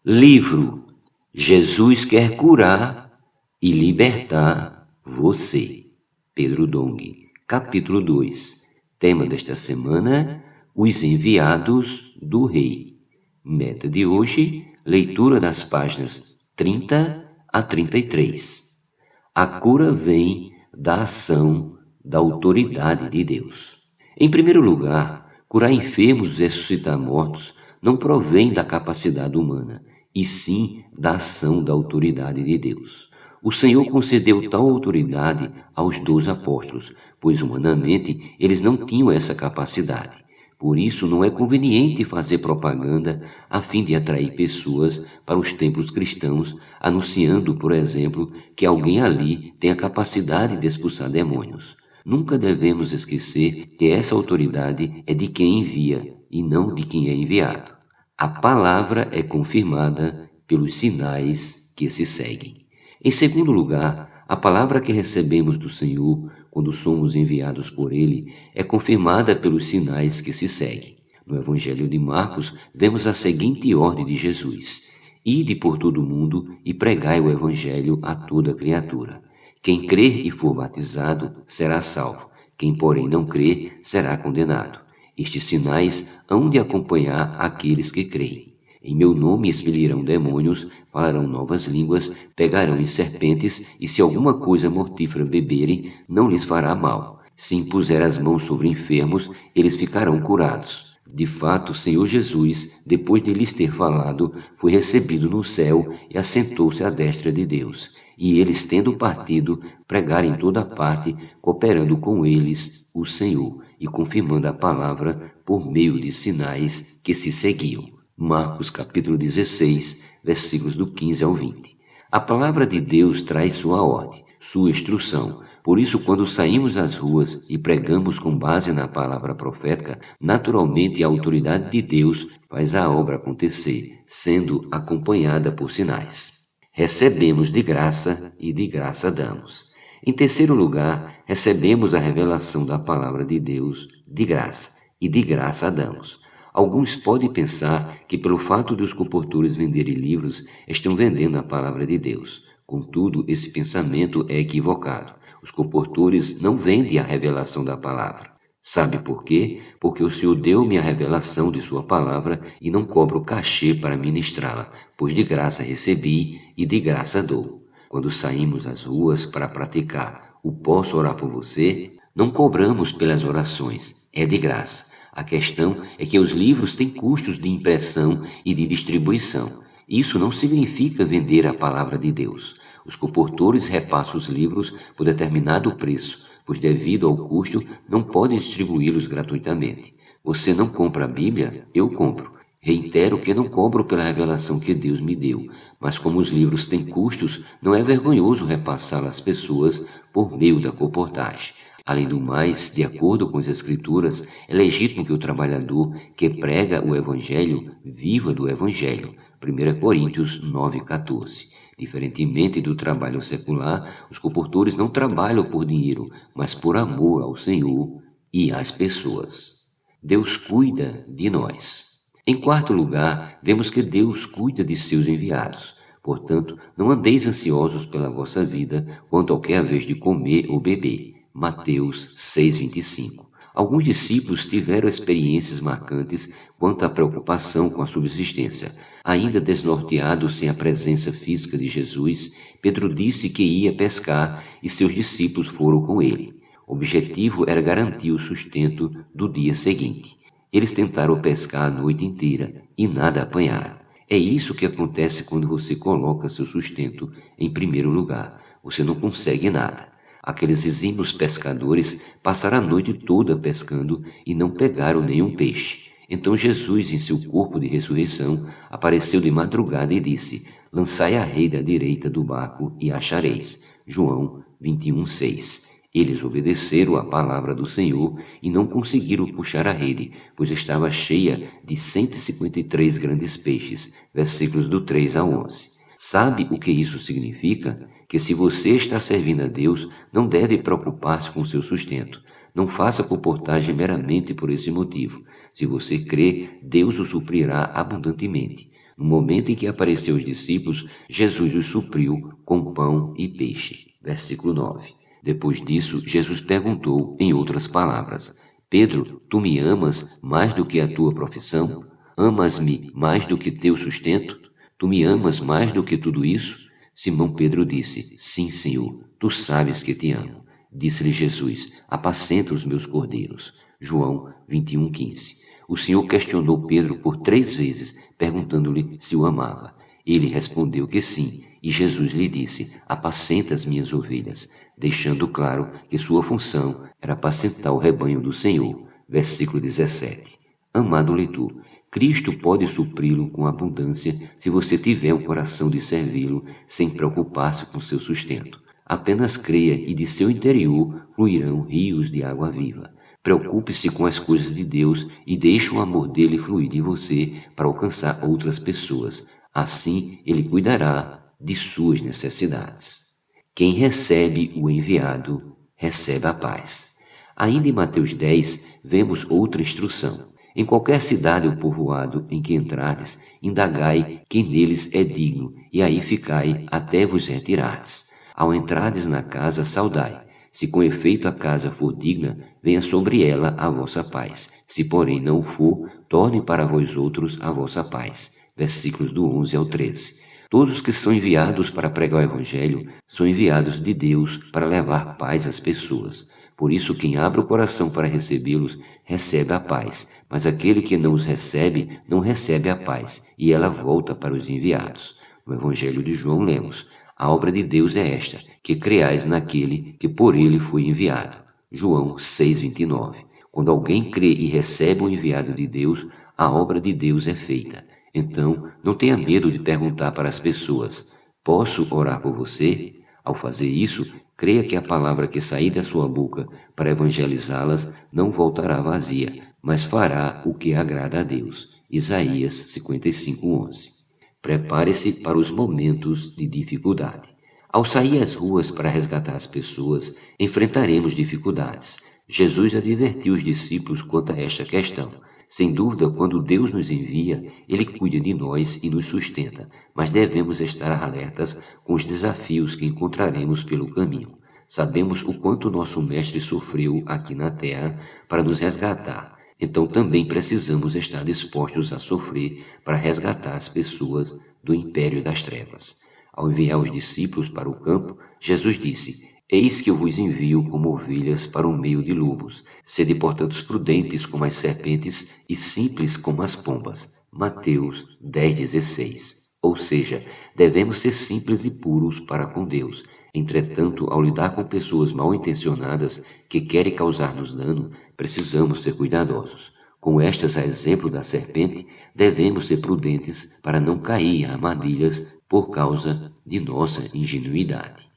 Livro Jesus quer curar e libertar você. Pedro Dong, capítulo 2. Tema desta semana: os enviados do Rei. Meta de hoje: leitura das páginas 30 a 33. A cura vem da ação da autoridade de Deus. Em primeiro lugar, curar enfermos e ressuscitar mortos não provém da capacidade humana, e sim da ação da autoridade de Deus. O Senhor concedeu tal autoridade aos 12 apóstolos, pois humanamente eles não tinham essa capacidade. Por isso, não é conveniente fazer propaganda a fim de atrair pessoas para os templos cristãos, anunciando, por exemplo, que alguém ali tem a capacidade de expulsar demônios. Nunca devemos esquecer que essa autoridade é de quem envia e não de quem é enviado. A palavra é confirmada pelos sinais que se seguem. Em segundo lugar, a palavra que recebemos do Senhor, quando somos enviados por Ele, é confirmada pelos sinais que se seguem. No Evangelho de Marcos, vemos a seguinte ordem de Jesus: Ide por todo o mundo e pregai o Evangelho a toda criatura. Quem crer e for batizado será salvo. Quem, porém, não crer será condenado. Estes sinais hão de acompanhar aqueles que creem. Em meu nome expelirão demônios, falarão novas línguas, pegarão em serpentes, e se alguma coisa mortífera beberem, não lhes fará mal. Se impuser as mãos sobre enfermos, eles ficarão curados. De fato, o Senhor Jesus, depois de lhes ter falado, foi recebido no céu e assentou-se à destra de Deus. E eles, tendo partido, pregaram em toda parte, cooperando com eles o Senhor e confirmando a palavra por meio de sinais que se seguiam. Marcos capítulo 16, versículos do 15 ao 20. A palavra de Deus traz sua ordem, sua instrução. Por isso, quando saímos às ruas e pregamos com base na palavra profética, naturalmente a autoridade de Deus faz a obra acontecer, sendo acompanhada por sinais. Recebemos de graça e de graça damos. Em terceiro lugar, recebemos a revelação da palavra de Deus de graça e de graça damos. Alguns podem pensar que pelo fato de os comportores venderem livros, estão vendendo a palavra de Deus. Contudo, esse pensamento é equivocado. Os comportores não vendem a revelação da palavra. Sabe por quê? Porque o Senhor deu-me a revelação de sua palavra e não cobro cachê para ministrá-la, pois de graça recebi e de graça dou. Quando saímos às ruas para praticar o posso orar por você, não cobramos pelas orações, é de graça. A questão é que os livros têm custos de impressão e de distribuição. Isso não significa vender a palavra de Deus. Os comportores repassam os livros por determinado preço, pois devido ao custo não podem distribuí-los gratuitamente. Você não compra a Bíblia? Eu compro. Reitero que não cobro pela revelação que Deus me deu, mas como os livros têm custos, não é vergonhoso repassá-la às pessoas por meio da colportagem. Além do mais, de acordo com as Escrituras, é legítimo que o trabalhador que prega o Evangelho viva do Evangelho. 1 Coríntios 9,14. Diferentemente do trabalho secular, os comportores não trabalham por dinheiro, mas por amor ao Senhor e às pessoas. Deus cuida de nós. Em quarto lugar, vemos que Deus cuida de seus enviados. Portanto, não andeis ansiosos pela vossa vida quanto ao que é a vez de comer ou beber. Mateus 6,25. Alguns discípulos tiveram experiências marcantes quanto à preocupação com a subsistência. Ainda desnorteado sem a presença física de Jesus, Pedro disse que ia pescar e seus discípulos foram com ele. O objetivo era garantir o sustento do dia seguinte. Eles tentaram pescar a noite inteira e nada apanharam. É isso que acontece quando você coloca seu sustento em primeiro lugar. Você não consegue nada. Aqueles exímios pescadores passaram a noite toda pescando e não pegaram nenhum peixe. Então Jesus, em seu corpo de ressurreição, apareceu de madrugada e disse: Lançai a rede à direita do barco e achareis. João 21,6. Eles obedeceram à palavra do Senhor e não conseguiram puxar a rede, pois estava cheia de 153 grandes peixes. Versículos do 3 ao 11. Sabe o que isso significa? Que se você está servindo a Deus, não deve preocupar-se com seu sustento. Não faça comportagem meramente por esse motivo. Se você crê, Deus o suprirá abundantemente. No momento em que apareceu aos discípulos, Jesus os supriu com pão e peixe. Versículo 9. Depois disso, Jesus perguntou em outras palavras: Pedro, tu me amas mais do que a tua profissão? Amas-me mais do que teu sustento? Tu me amas mais do que tudo isso? Simão Pedro disse: Sim, Senhor, tu sabes que te amo. Disse-lhe Jesus: Apacenta os meus cordeiros. João 21:15. O Senhor questionou Pedro por 3 vezes, perguntando-lhe se o amava. Ele respondeu que sim, e Jesus lhe disse: Apacenta as minhas ovelhas, deixando claro que sua função era apacentar o rebanho do Senhor. Versículo 17. Amado leitor, Cristo pode supri-lo com abundância se você tiver um coração de servi-lo sem preocupar-se com seu sustento. Apenas creia e de seu interior fluirão rios de água viva. Preocupe-se com as coisas de Deus e deixe o amor dele fluir de você para alcançar outras pessoas. Assim, ele cuidará de suas necessidades. Quem recebe o enviado, recebe a paz. Ainda em Mateus 10, vemos outra instrução. Em qualquer cidade ou povoado em que entrardes, indagai quem neles é digno, e aí ficai até vos retirardes. Ao entrardes na casa, saudai. Se com efeito a casa for digna, venha sobre ela a vossa paz. Se porém não o for, torne para vós outros a vossa paz. Versículos do 11 ao 13. Todos que são enviados para pregar o Evangelho são enviados de Deus para levar paz às pessoas. Por isso, quem abre o coração para recebê-los, recebe a paz. Mas aquele que não os recebe, não recebe a paz, e ela volta para os enviados. No Evangelho de João lemos: A obra de Deus é esta, que creais naquele que por ele foi enviado. João 6,29. Quando alguém crê e recebe o enviado de Deus, a obra de Deus é feita. Então, não tenha medo de perguntar para as pessoas: posso orar por você? Ao fazer isso, creia que a palavra que sair da sua boca para evangelizá-las não voltará vazia, mas fará o que agrada a Deus. Isaías 55:11. Prepare-se para os momentos de dificuldade. Ao sair às ruas para resgatar as pessoas, enfrentaremos dificuldades. Jesus advertiu os discípulos quanto a esta questão. Sem dúvida, quando Deus nos envia, Ele cuida de nós e nos sustenta, mas devemos estar alertas com os desafios que encontraremos pelo caminho. Sabemos o quanto nosso Mestre sofreu aqui na terra para nos resgatar. Então também precisamos estar dispostos a sofrer para resgatar as pessoas do império das trevas. Ao enviar os discípulos para o campo, Jesus disse: Eis que eu vos envio como ovelhas para o meio de lobos. Sede, portanto, prudentes como as serpentes e simples como as pombas. Mateus 10,16. Ou seja, devemos ser simples e puros para com Deus. Entretanto, ao lidar com pessoas mal intencionadas que querem causar-nos dano, precisamos ser cuidadosos. Com estas, a exemplo da serpente, devemos ser prudentes para não cair em armadilhas por causa de nossa ingenuidade.